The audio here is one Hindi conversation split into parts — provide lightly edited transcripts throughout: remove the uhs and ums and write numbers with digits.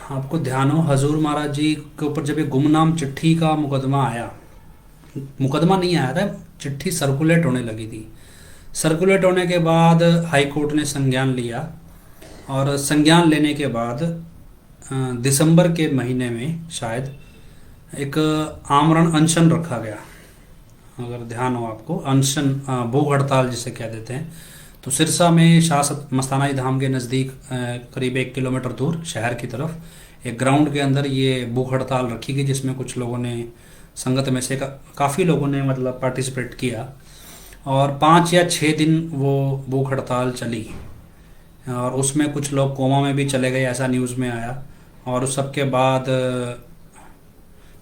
आपको ध्यान हो हजूर महाराज जी के ऊपर जब ये गुमनाम चिट्ठी का मुकदमा आया, मुकदमा नहीं आया था, चिट्ठी सर्कुलेट होने लगी थी। सर्कुलेट होने के बाद हाई कोर्ट ने संज्ञान लिया और संज्ञान लेने के बाद दिसंबर के महीने में शायद एक आमरण अनशन रखा गया। अगर ध्यान हो आपको, अनशन भूख हड़ताल जिसे कह देते हैं। तो सिरसा में शाह मस्तानाई धाम के नज़दीक करीब 1 किलोमीटर दूर शहर की तरफ एक ग्राउंड के अंदर ये भूख हड़ताल रखी गई, जिसमें कुछ लोगों ने, संगत में से काफ़ी लोगों ने मतलब पार्टिसिपेट किया और 5 या 6 दिन वो भूख हड़ताल चली और उसमें कुछ लोग कोमा में भी चले गए, ऐसा न्यूज़ में आया। और उस सब के बाद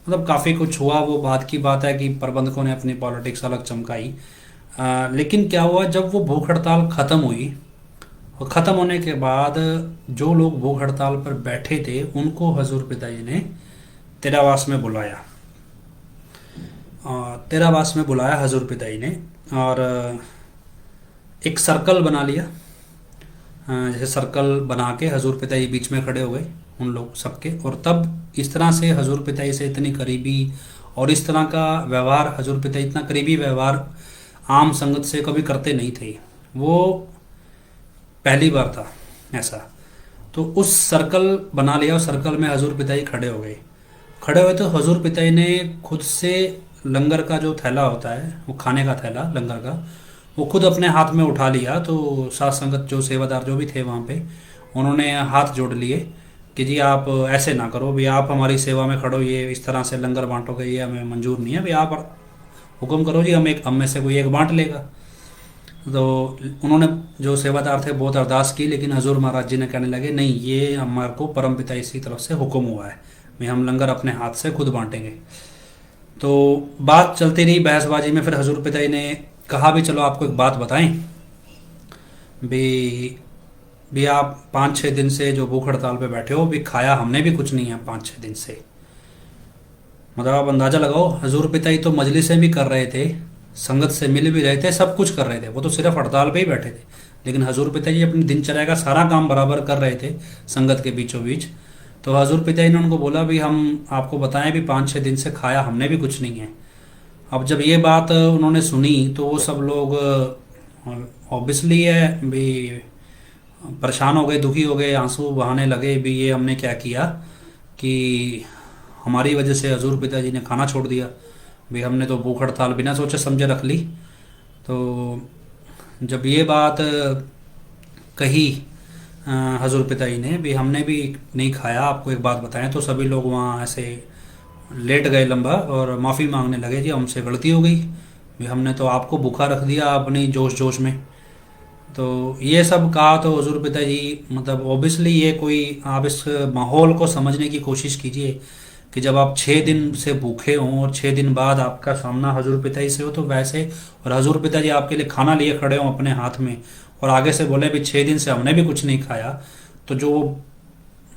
मतलब काफ़ी कुछ हुआ। वो बात की बात है कि प्रबंधकों ने अपनी पॉलिटिक्स अलग चमकाई। लेकिन क्या हुआ, जब वो भूख हड़ताल ख़त्म हुई और ख़त्म होने के बाद जो लोग भूख हड़ताल पर बैठे थे उनको हजूर पिताजी ने तेरावास में बुलाया। तेरावास में बुलाया हजूर पिताजी ने और एक सर्कल बना लिया। जैसे सर्कल बना के हजूर पिताजी बीच में खड़े हो गए उन लोग सबके, और तब इस तरह से हजूर पिताजी से इतनी करीबी और इस तरह का व्यवहार, हजूर पिताजी इतना करीबी व्यवहार आम संगत से कभी करते नहीं थे। वो पहली बार था ऐसा। तो उस सर्कल बना लिया और सर्कल में हजूर पिताजी खड़े हो गए। खड़े हुए तो हजूर पिताजी ने खुद से लंगर का जो थैला होता है, वो खाने का थैला लंगर का, वो खुद अपने हाथ में उठा लिया। तो साथ संगत जो सेवादार जो भी थे वहाँ पे, उन्होंने हाथ जोड़ लिए कि जी आप ऐसे ना करो भी, आप हमारी सेवा में खड़ो, ये इस तरह से लंगर बांटोगे ये हमें मंजूर नहीं है भी, आप हुक्म करो जी, हम में से कोई एक बांट लेगा। तो उन्होंने, जो सेवादार थे, बहुत अरदास की, लेकिन हजूर महाराज जी ने कहने लगे नहीं, ये हमारे को परम पिता की तरफ से हुक्म हुआ है भी हम लंगर अपने हाथ से खुद बांटेंगे। तो बात चलती रही बहसबाजी में। फिर हजूर पिताजी ने कहा भी चलो आपको एक बात बताएं भी, आप 5-6 दिन से जो भूख हड़ताल पे बैठे हो भी, खाया हमने भी कुछ नहीं है 5-6 दिन से। मतलब आप अंदाजा लगाओ, हजूर पिताजी तो मजलिसें भी कर रहे थे, संगत से मिल भी रहे थे, सब कुछ कर रहे थे, वो तो सिर्फ हड़ताल पे ही बैठे थे। लेकिन हजूर पिताजी अपनी दिनचर्या का सारा काम बराबर कर रहे थे संगत के बीचों बीच। तो हजूर पिताजी ने उनको बोला भी हम आपको बताएं भी 5-6 दिन से खाया हमने भी कुछ नहीं है। अब जब ये बात उन्होंने सुनी तो वो सब लोग ऑब्वियसली है भी परेशान हो गए, दुखी हो गए, आंसू बहाने लगे भी ये हमने क्या किया कि हमारी वजह से हजूर पिताजी ने खाना छोड़ दिया भी, हमने तो भूख हड़ताल बिना सोचे समझे रख ली। तो जब ये बात कही हजूर पिताजी ने भी हमने भी नहीं खाया, आपको एक बात बताएं, तो सभी लोग वहाँ ऐसे लेट गए लंबा और माफ़ी मांगने लगे, जी हमसे गलती हो गई भी, हमने तो आपको भूखा रख दिया अपनी जोश जोश में। तो ये सब कहा तो हजूर पिताजी, मतलब ओबियसली ये कोई, आप इस माहौल को समझने की कोशिश कीजिए कि जब आप 6 दिन से भूखे हों और 6 दिन बाद आपका सामना हजूर पिताजी से हो, तो वैसे, और हजूर पिताजी आपके लिए खाना लिए खड़े हों अपने हाथ में और आगे से बोले भी 6 दिन से हमने भी कुछ नहीं खाया, तो जो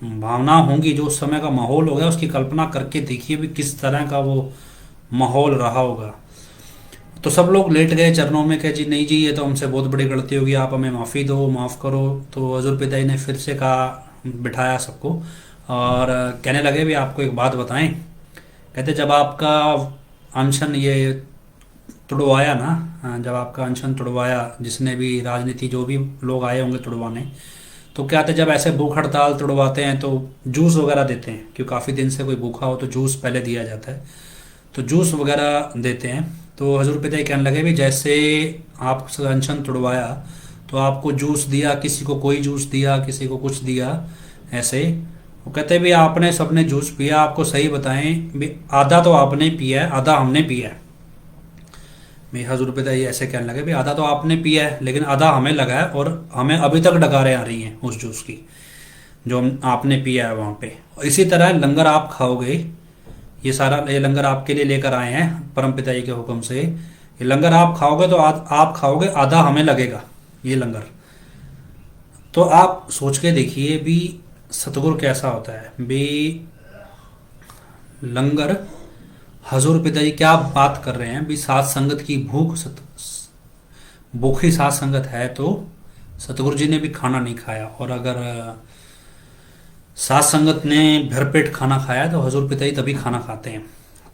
भावना होंगी, जो उस समय का माहौल होगा, उसकी कल्पना करके देखिए भी किस तरह का वो माहौल रहा होगा। तो सब लोग लेट गए चरणों में, कहे जी नहीं जी, ये तो हमसे बहुत बड़ी गलती होगी, आप हमें माफ़ी दो, माफ़ करो। तो हजूर पिताजी ने फिर से कहा, बिठाया सबको और कहने लगे भी आपको एक बात बताएं। कहते जब आपका अनशन ये तुड़वाया ना, जब आपका अनशन तुड़वाया, जिसने भी राजनीति जो भी लोग आए होंगे तुड़वाने, तो क्या थे, जब ऐसे भूख हड़ताल तुड़वाते हैं तो जूस वगैरह देते हैं, क्योंकि काफ़ी दिन से कोई भूखा हो तो जूस पहले दिया जाता है, तो जूस वगैरह देते हैं। तो हजूर पिताजी कहने लगे भी जैसे आप अनशन तुड़वाया तो आपको जूस दिया, किसी को कोई जूस दिया, किसी को कुछ दिया, ऐसे। वो कहते भी आपने सबने जूस पिया, आपको सही बताएं भी आधा तो आपने पिया है, आधा हमने पिया है। मैं हजूर पिताजी ऐसे कहने लगे भी आधा तो आपने पिया है लेकिन आधा हमें लगा है, और हमें अभी तक डकारें आ रही हैं उस जूस की जो आपने पिया है वहाँ पे। इसी तरह लंगर आप खाओगे, ये सारा ये लंगर आपके लिए लेकर आए हैं परम पिताजी के हुक्म से, ये लंगर आप खाओगे तो आप खाओगे, आधा हमें लगेगा ये लंगर। तो आप सोच के देखिए भी सतगुरु कैसा होता है भी। लंगर, हजूर पिताजी क्या बात कर रहे हैं भी, सात संगत की भूखी सात संगत है तो सतगुरु जी ने भी खाना नहीं खाया। और अगर सात संगत ने भरपेट खाना खाया तो हजूर पिता ही तभी खाना खाते हैं।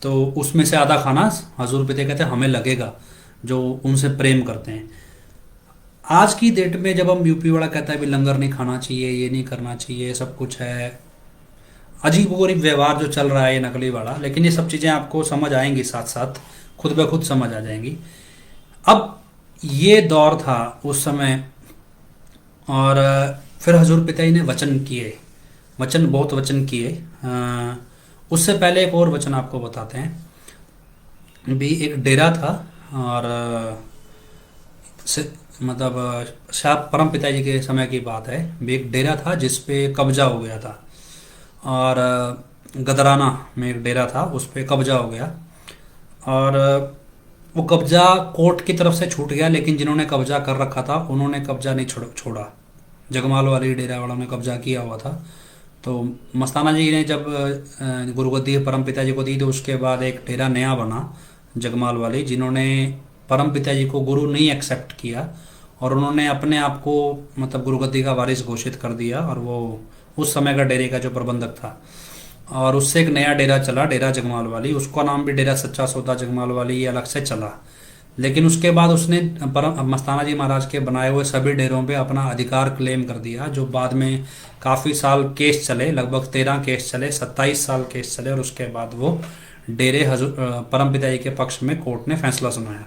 तो उसमें से आधा खाना हजूर पिता कहते हैं हमें लगेगा, जो उनसे प्रेम करते हैं। आज की डेट में जब हम यूपी वाला कहता है भी लंगर नहीं खाना चाहिए, ये नहीं करना चाहिए, सब कुछ है, अजीब गरीब व्यवहार जो चल रहा है ये नकली वाला, लेकिन ये सब चीज़ें आपको समझ आएंगी, साथ साथ खुद ब खुद समझ आ जाएंगी। अब ये दौर था उस समय। और फिर हजूर पिताजी ने वचन किए, वचन बहुत वचन किए। उससे पहले एक और वचन आपको बताते हैं। भी एक डेरा था, और मतलब शायद परम पिताजी के समय की बात है। भी एक डेरा था जिस पे कब्जा हो गया था, और गदराना में एक डेरा था उस पे कब्जा हो गया। और वो कब्जा कोर्ट की तरफ से छूट गया, लेकिन जिन्होंने कब्जा कर रखा था उन्होंने कब्जा नहीं छोड़ा। जगमाल वाली डेरा वालों ने कब्जा किया हुआ था। तो मस्ताना जी ने जब गुरुगद्दी परम पिताजी को दी, तो उसके बाद एक डेरा नया बना जगमाल वाली, जिन्होंने परम पिताजी को गुरु नहीं एक्सेप्ट किया, और उन्होंने अपने आप को मतलब गुरुगद्दी का वारिस घोषित कर दिया। और वो उस समय का डेरे का जो प्रबंधक था, और उससे एक नया डेरा चला, डेरा जगमाल वाली। उसका नाम भी डेरा सच्चा सौदा जगमाल वाली, ये अलग से चला। लेकिन उसके बाद उसने परम मस्ताना जी महाराज के बनाए हुए सभी डेरों पे अपना अधिकार क्लेम कर दिया, जो बाद में काफ़ी साल केस चले, लगभग 13 केस चले, 27 साल केस चले, और उसके बाद वो डेरे परम पिताजी के पक्ष में कोर्ट ने फैसला सुनाया।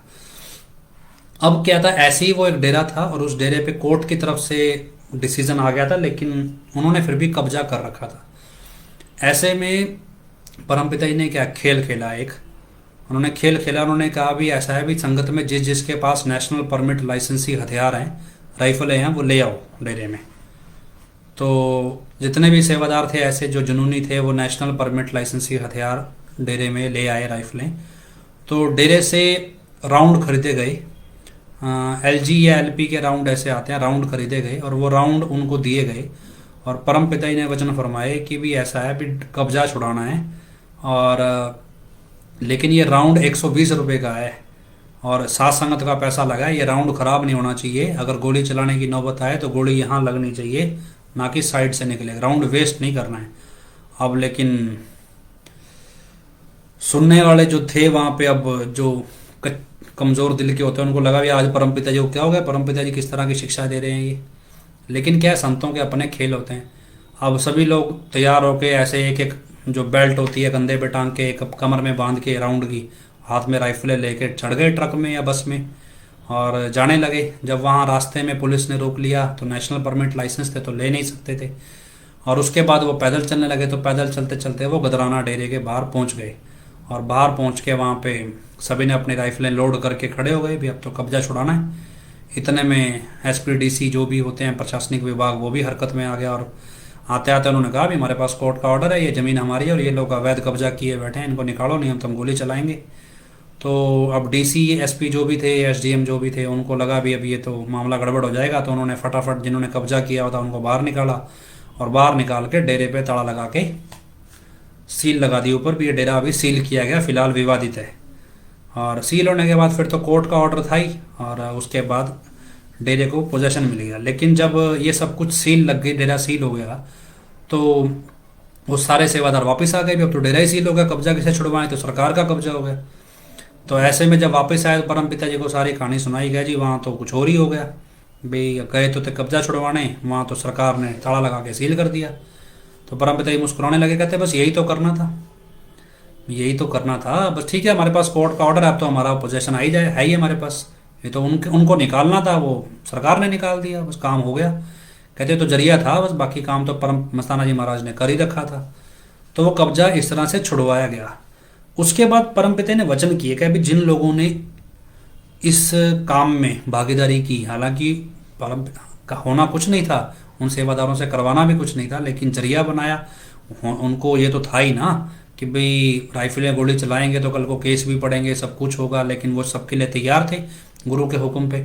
अब क्या था, ऐसे ही वो एक डेरा था, और उस डेरे पे कोर्ट की तरफ से डिसीजन आ गया था, लेकिन उन्होंने फिर भी कब्जा कर रखा था। ऐसे में परम पिताजी ने क्या खेल खेला, एक उन्होंने खेल खेला। उन्होंने कहा भी ऐसा है भी संगत में जिस जिसके पास नेशनल परमिट लाइसेंसी हथियार हैं, राइफलें हैं, वो ले आओ डेरे में। तो जितने भी सेवादार थे ऐसे जो जुनूनी थे, वो नेशनल परमिट लाइसेंसी हथियार डेरे में ले आए, राइफलें। तो डेरे से राउंड खरीदे गए, LG या LP के राउंड ऐसे आते हैं, राउंड खरीदे गए, और वो राउंड उनको दिए गए। और परम पिताजी ने वचन फरमाए कि भी ऐसा है भी कब्जा छुड़ाना है, और लेकिन ये राउंड 120 रुपये का है, और सात संगत का पैसा लगा है, ये राउंड ख़राब नहीं होना चाहिए। अगर गोली चलाने की नौबत आए तो गोली यहाँ लगनी चाहिए, ना कि साइड से निकले, राउंड वेस्ट नहीं करना है। अब लेकिन सुनने वाले जो थे वहाँ पे, अब जो कमज़ोर दिल के होते हैं उनको लगा भी आज परम पिताजी को क्या हो गया, परम पिताजी किस तरह की शिक्षा दे रहे हैं ये। लेकिन क्या है, संतों के अपने खेल होते हैं। अब सभी लोग तैयार होके ऐसे एक एक जो बेल्ट होती है कंधे पे टांग के, एक कमर में बांध के, राउंड की, हाथ में राइफलें लेके चढ़ गए ट्रक में या बस में और जाने लगे। जब वहाँ रास्ते में पुलिस ने रोक लिया, तो नेशनल परमिट लाइसेंस थे तो ले नहीं सकते थे। और उसके बाद वो पैदल चलने लगे, तो पैदल चलते चलते वो गदराना डेरे के बाहर पहुँच गए। और बाहर पहुँच के वहाँ पे सभी ने अपनी राइफलें लोड करके खड़े हो गए भी अब तो कब्जा छुड़ाना है। इतने में SPDC जो भी होते हैं प्रशासनिक विभाग, वो भी हरकत में आ गया। और आते आते उन्होंने कहा भी हमारे पास कोर्ट का ऑर्डर है, ये ज़मीन हमारी है, और ये लोग अवैध कब्जा किए बैठे हैं, इनको निकालो, नहीं हम तुम गोली चलाएंगे। तो अब DC SP जो भी थे, SDM जो भी थे, उनको लगा भी अब ये तो मामला गड़बड़ हो जाएगा। तो उन्होंने फटाफट जिन्होंने कब्जा किया होता उनको बाहर निकाला, और बाहर निकाल के डेरे पे ताला लगा के सील लगा दी ऊपर भी, ये डेरा अभी सील किया गया, फिलहाल विवादित है। और सील होने के बाद फिर तो कोर्ट का ऑर्डर था ही, और उसके बाद डेरे को पोजेशन मिल गया। लेकिन जब ये सब कुछ सील लग गई, डेरा सील हो गया, तो वो सारे सेवादार वापस आ गए भी अब तो डेरा ही सील हो गया, कब्जा किसे छुड़वाएं, तो सरकार का कब्जा हो गया। तो ऐसे में जब वापस आए परम पिताजी को सारी कहानी सुनाई गई जी, वहाँ तो कुछ और ही हो गया भाई, गए तो थे कब्जा छुड़वाने, वहाँ तो सरकार ने ताला लगा के सील कर दिया। तो परम पिताजी मुस्कुराने लगे, कहते बस यही तो करना था, यही तो करना था, बस ठीक है हमारे पास कोर्ट का ऑर्डर है, अब तो हमारा पोजेशन आ ही जाए, है ही हमारे पास, ये तो उनको निकालना था, वो सरकार ने निकाल दिया, बस काम हो गया। कहते तो जरिया था बस, बाकी काम तो परम मस्ताना जी महाराज ने कर ही रखा था। तो वो कब्जा इस तरह से छुड़वाया गया। उसके बाद परम पिता ने वचन किए कि अभी जिन लोगों ने इस काम में भागीदारी की, हालांकि परम का होना कुछ नहीं था, उन सेवादारों से करवाना भी कुछ नहीं था, लेकिन जरिया बनाया, उनको ये तो था ही ना कि भाई राइफलें गोली चलाएंगे तो कल को केस भी पड़ेंगे, सब कुछ होगा। लेकिन वो सबके लिए तैयार थे गुरु के हुक्म पे,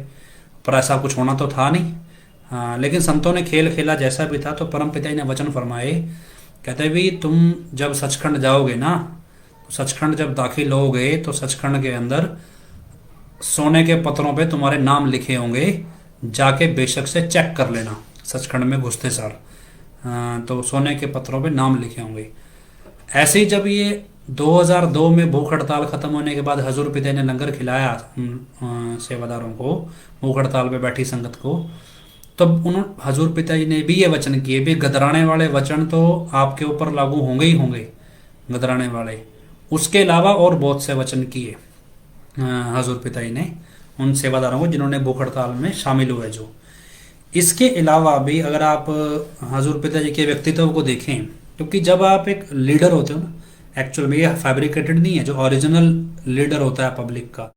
पर ऐसा कुछ होना तो था नहीं। हाँ, लेकिन संतों ने खेल खेला जैसा भी था। तो परम पिता ने वचन फरमाए, कहते भी तुम जब सचखंड जाओगे ना, सचखंड जब दाखिल होगे तो सचखंड के अंदर सोने के पत्रों पे तुम्हारे नाम लिखे होंगे, जाके बेशक से चेक कर लेना सचखंड में घुसते सार। तो सोने के पत्रों पे नाम लिखे होंगे। ऐसे ही जब ये 2002 में भूख हड़ताल खत्म होने के बाद हजूर पिता ने लंगर खिलाया सेवादारों को, भूख हड़ताल पे बैठी संगत को, तब उन्होंने हजूर पिताजी ने भी ये वचन किए भी गदराने वाले वचन तो आपके ऊपर लागू होंगे ही होंगे, गदराने वाले। उसके अलावा और बहुत से वचन किए हजूर पिताजी ने उन सेवादारों को जिन्होंने भूख हड़ताल में शामिल हुए जो। इसके अलावा भी अगर आप हजूर पिताजी के व्यक्तित्व को देखें, क्योंकि जब आप एक लीडर होते हो ना, एक्चुअल में ये फैब्रिकेटेड नहीं है, जो ओरिजिनल लीडर होता है पब्लिक का,